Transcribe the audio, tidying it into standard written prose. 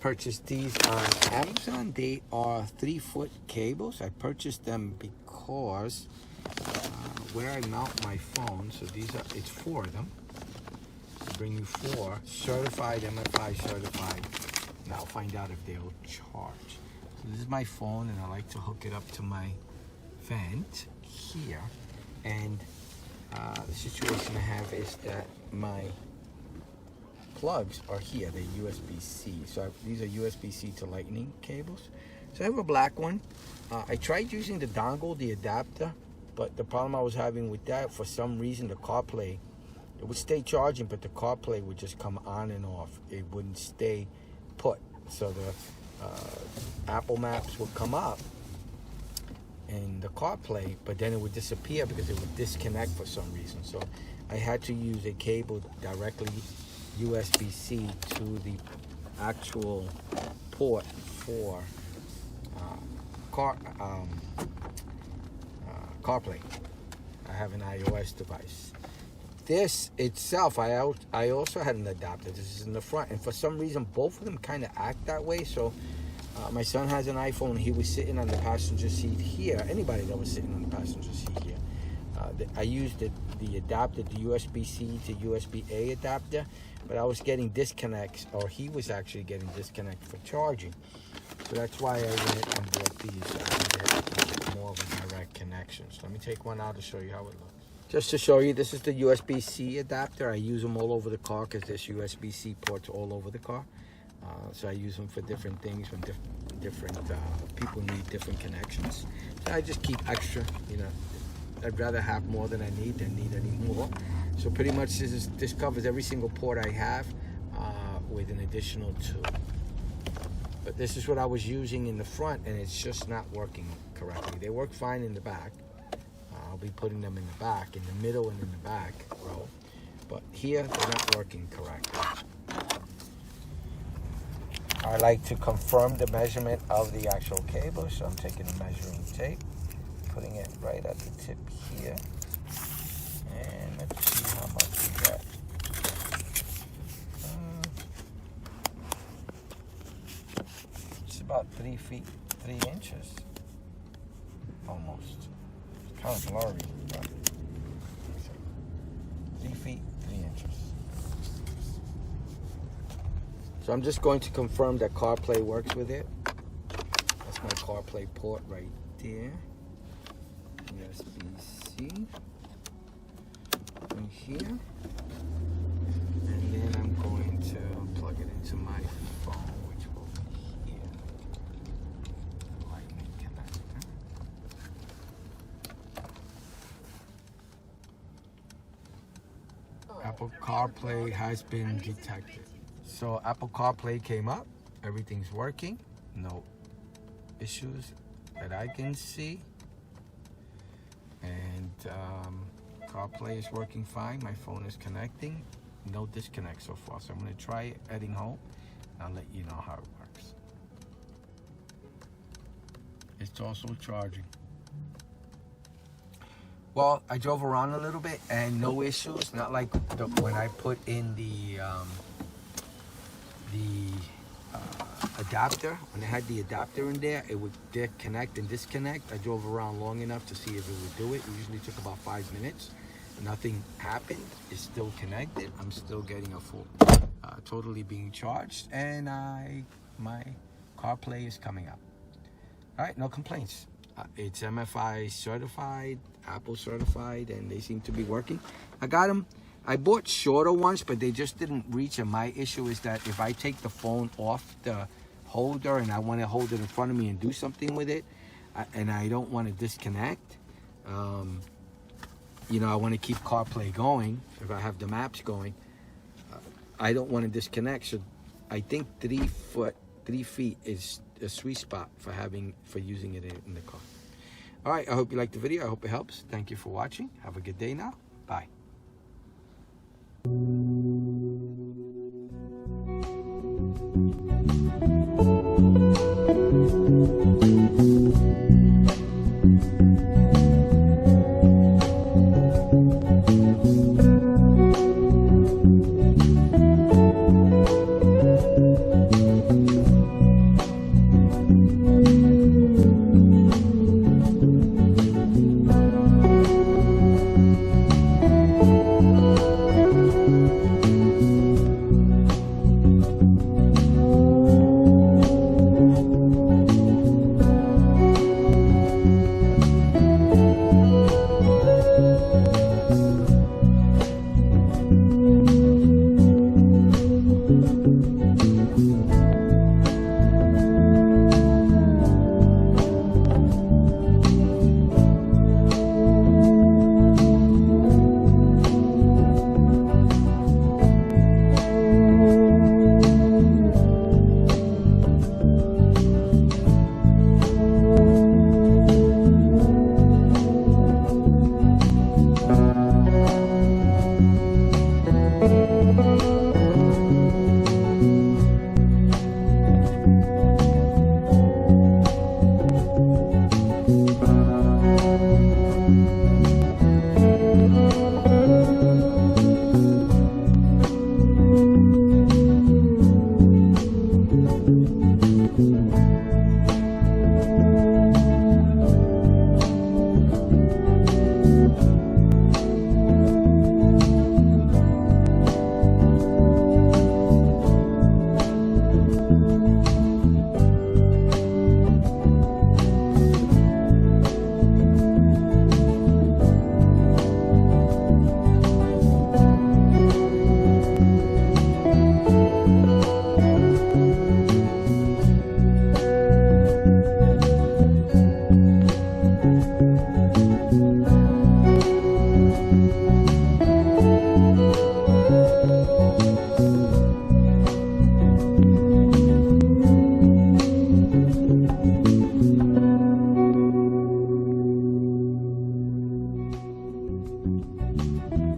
purchased these on Amazon. They are 3-foot cables. I purchased them because where I mount my phone, so it's 4 of them. I bring you 4 certified, MFi certified. And I'll find out if they'll charge. So this is my phone, and I like to hook it up to my vent here. And the situation I have is that my plugs are here. They're USB-C. So these are USB-C to lightning cables. So I have a black one. I tried using the dongle, the adapter, but the problem I was having with that, for some reason, the CarPlay, it would stay charging, but the CarPlay would just come on and off. It wouldn't stay put. So the Apple Maps would come up in the CarPlay, but then it would disappear because it would disconnect for some reason. So I had to use a cable directly USB-C to the actual port for CarPlay. I have an iOS device. This itself, I also had an adapter. This is in the front, and for some reason, both of them kind of act that way. So my son has an iPhone. He was sitting on the passenger seat here. Anybody that was sitting on the passenger seat here. I used the adapter, the USB-C to USB-A adapter, but I was getting disconnects, or he was actually getting disconnects for charging. So that's why I went and bought these. I get more of a direct connection. So let me take one out to show you how it looks. Just to show you, this is the USB-C adapter. I use them all over the car because there's USB-C ports all over the car. So I use them for different things when different people need different connections. So I just keep extra, you know. I'd rather have more than I need than need any more. So pretty much this covers every single port I have with an additional 2. But this is what I was using in the front, and it's just not working correctly. They work fine in the back. I'll be putting them in the back, in the middle and in the back row. But here, they're not working correctly. I like to confirm the measurement of the actual cable, so I'm taking a measuring tape, putting it right at the tip here. And let's see how much we got. It's about 3 feet, 3 inches, almost. It's kind of blurry, but 3 feet, 3 inches. So I'm just going to confirm that CarPlay works with it. That's my CarPlay port right there. USB-C in here. And then I'm going to plug it into my phone, which will be here. Lightning connector. Apple CarPlay has been detected. So Apple CarPlay came up. Everything's working. No issues that I can see. And CarPlay is working fine. My phone is connecting. No disconnect so far. So I'm going to try it heading home. I'll let you know how it works. It's also charging. Well, I drove around a little bit and no issues. Not like when I put in the adapter. When I had the adapter in there, it would connect and disconnect. I drove around long enough to see if it would do it. It usually took about 5 minutes. Nothing happened. It's still connected. I'm still getting a full, totally being charged, and my CarPlay is coming up. All right, no complaints. It's MFi certified, Apple certified, and they seem to be working. I got them. I bought shorter ones, but they just didn't reach. And my issue is that if I take the phone off the holder and I want to hold it in front of me and do something with it, and I don't want to disconnect, you know, I want to keep CarPlay going. If I have the maps going, I don't want to disconnect. So I think 3 feet is a sweet spot for using it in the car. All right, I hope you liked the video. I hope it helps. Thank you for watching. Have a good day now. Bye. you.